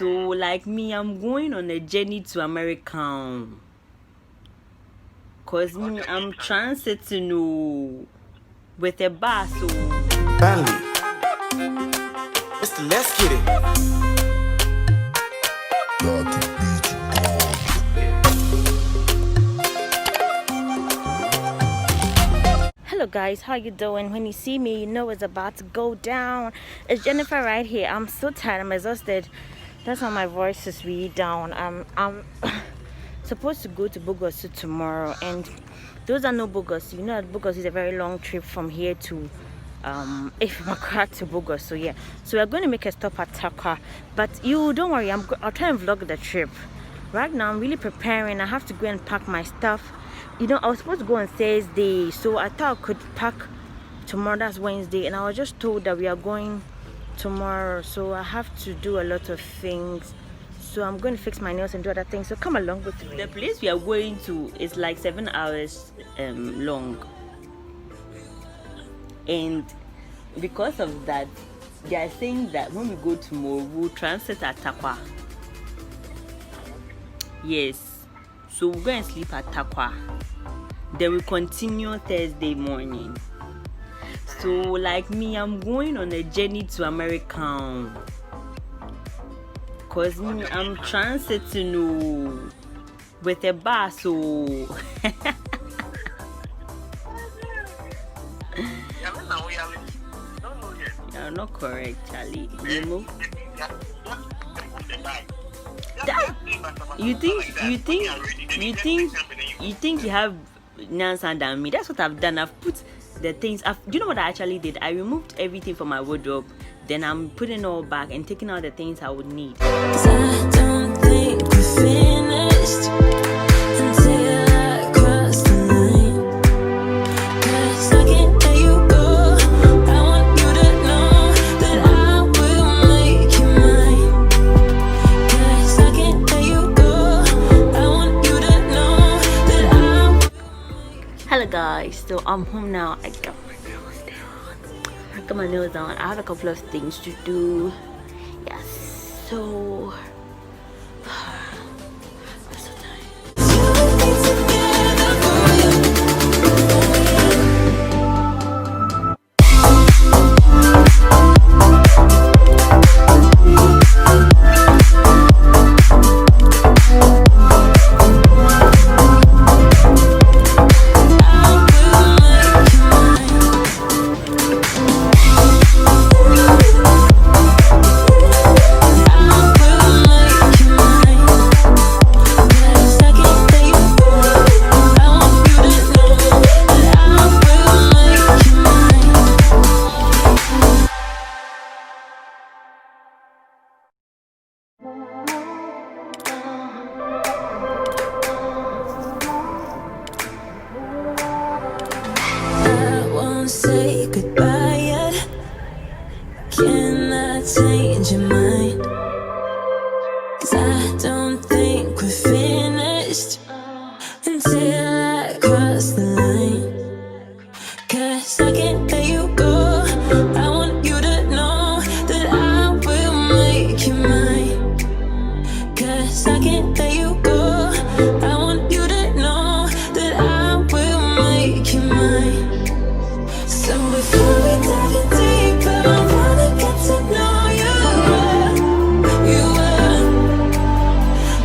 So, like me, I'm going on a journey to America. Cause me, I'm transiting with a bus. So, Stanley, Mr. Let's Get It. Hello guys, how you doing? When you see me, you know it's about to go down. It's Jennifer right here. I'm so tired, I'm exhausted. That's why my voice is really down. I'm supposed to go to Bogosu tomorrow, and those are no Bogosu. You know that Bogosu is a very long trip from here to if my car to Bogosu. So yeah, so we're going to make a stop at Tarkwa, but you don't worry, I'll try and vlog the trip. Right now I'm really preparing. I have to go and pack my stuff. You know, I was supposed to go on Thursday, so I thought I could pack tomorrow. That's Wednesday, and I was just told that we are going tomorrow, so I have to do a lot of things. So I'm going to fix my nails and do other things, so come along with me. the place we are going to is like 7 hours long, and because of that, they are saying that when we go tomorrow, we'll transit at Tarkwa. Yes, so we're going to sleep at Tarkwa. Then we continue Thursday morning. So, like me, I'm going on a journey to America. Cause me, I'm transiting with a bus. So, you're not correct, Charlie. You move. You think you have Nansan than me. That's what I've done. I've put the things. Do you know what I actually did? I removed everything from my wardrobe. Then I'm putting it all back and taking out the things I would need. 'Cause I don't think we're finished until I cross the line. 'Cause I can't let you go. I want you to know that I will make you mine. 'Cause I can't let you go. I want you to know that I will. Hello guys, so I'm home now. I got my nails down. I have a couple of things to do. Yes, so I'm so tired. Say goodbye yet. Can I change your mind? 'Cause I don't think we're finished until I cross the line. 'Cause I can't let you go. I want you to know that I will make you mine. 'Cause I can't let you go. I want you to know that I will make you mine. So before we dive in deeper, I wanna get to know you.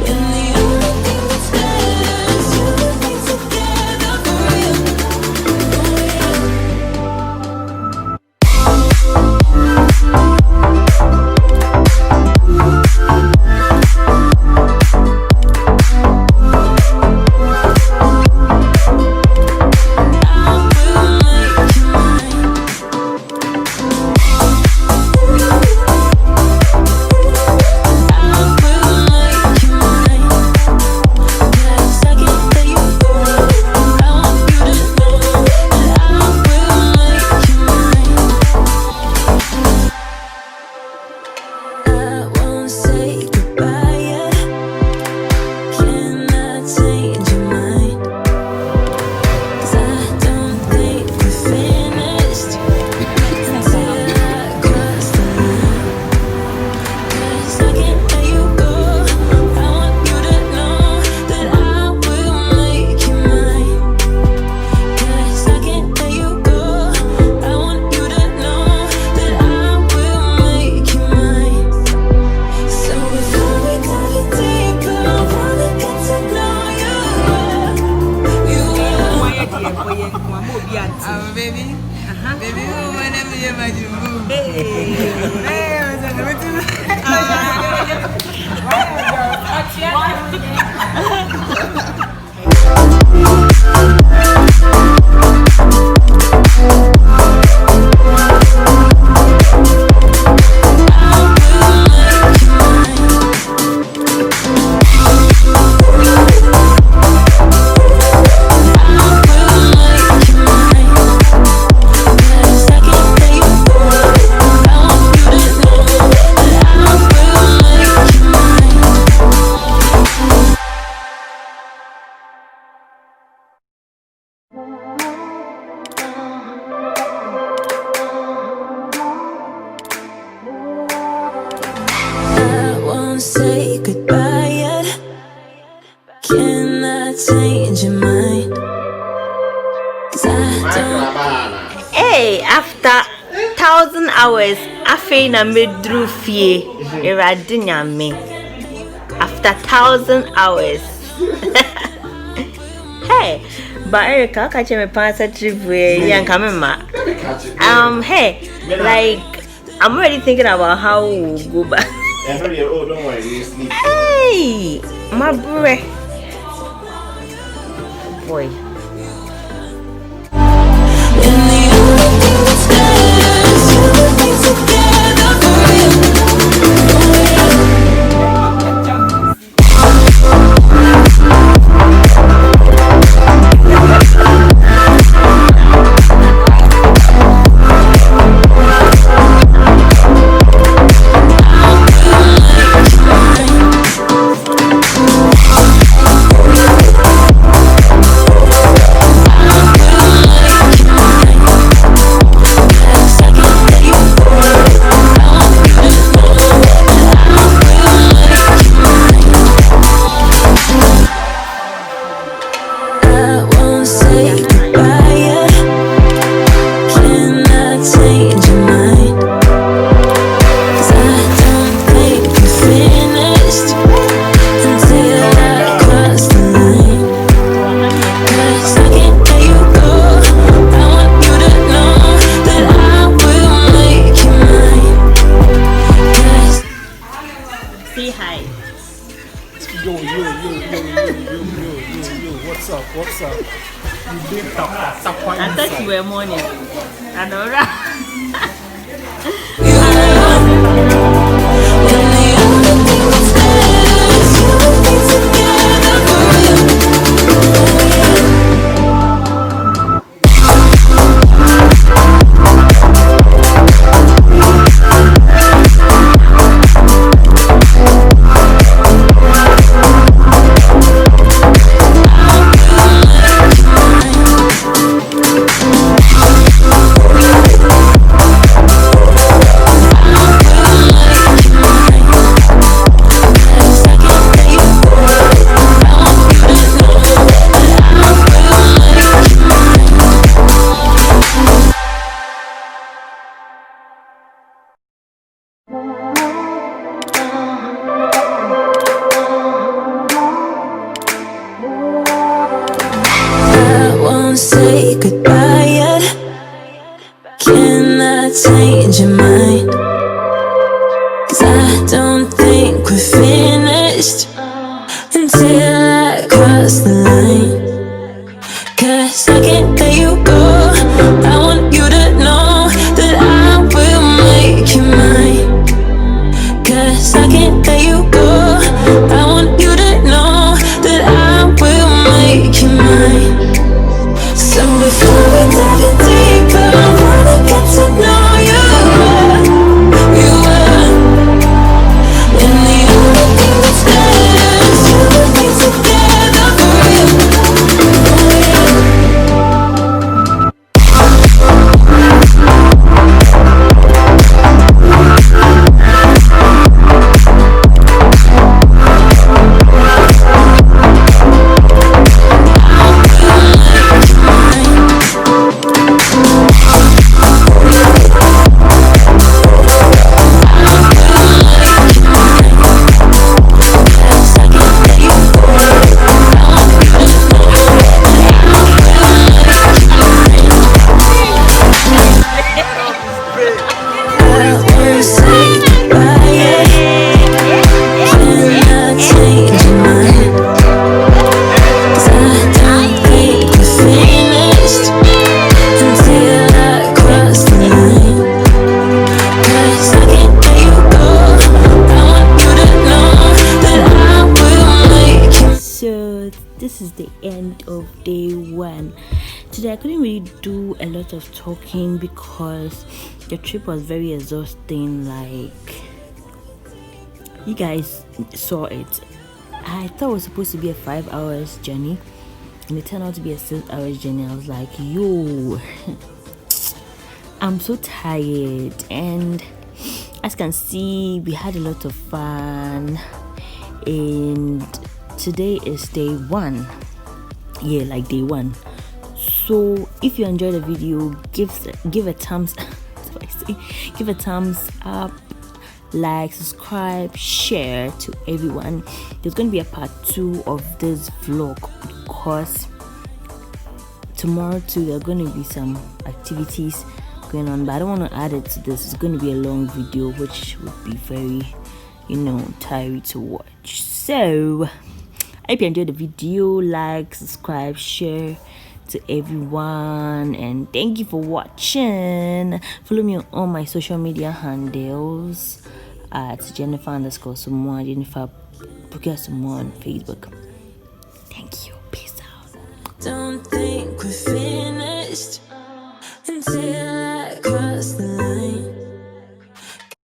And the only thing that's better won't say goodbye yet. Can I change your mind? 'Cause I don't. Hey, after 1,000 hours, I feel na medru fie. Iradinya me. After 1,000 hours. Hey, but Erica, catch me pass a trip where young camera. Hey, like I'm already thinking about how we'll go back. Oh, don't worry, you sleep. Hey, my boy. Boy. When the only thing that's better is you and me together for Say hi. Yo, what's up? You did Tarkwa I thought you were morning. Adora. say goodbye yet. Can I change your mind? 'Cause I don't think we're finished until I cross the line. 'Cause I can't let you go. I want you to know that I will make you mine. 'Cause I can't let you go. I want you to know that I will make you mine. So before we dive in deeper, I wanna get to know you. You are. And the only thing that's better is you and me together for real. So this is the end of day one. Today I couldn't really do a lot of talking because the trip was very exhausting. Like, you guys saw it. I thought it was supposed to be a 5 hours journey and it turned out to be a 6 hours journey. I was like, yo, I'm so tired, and As you can see, we had a lot of fun, and today is day 1. Yeah, like day 1. So if you enjoyed the video, give a thumbs give a thumbs up, like, subscribe, share to everyone. There's going to be a part 2 of this vlog because tomorrow too there are going to be some activities going on, but I don't want to add it to this. It's going to be a long video which would be very, tiring to watch. So I hope you enjoyed the video. Like, subscribe, share to everyone, and thank you for watching. Follow me on all my social media handles at Jennifer_Sumo, Jennifer Sumo on Facebook. Thank you. Peace out. Don't think we're finished until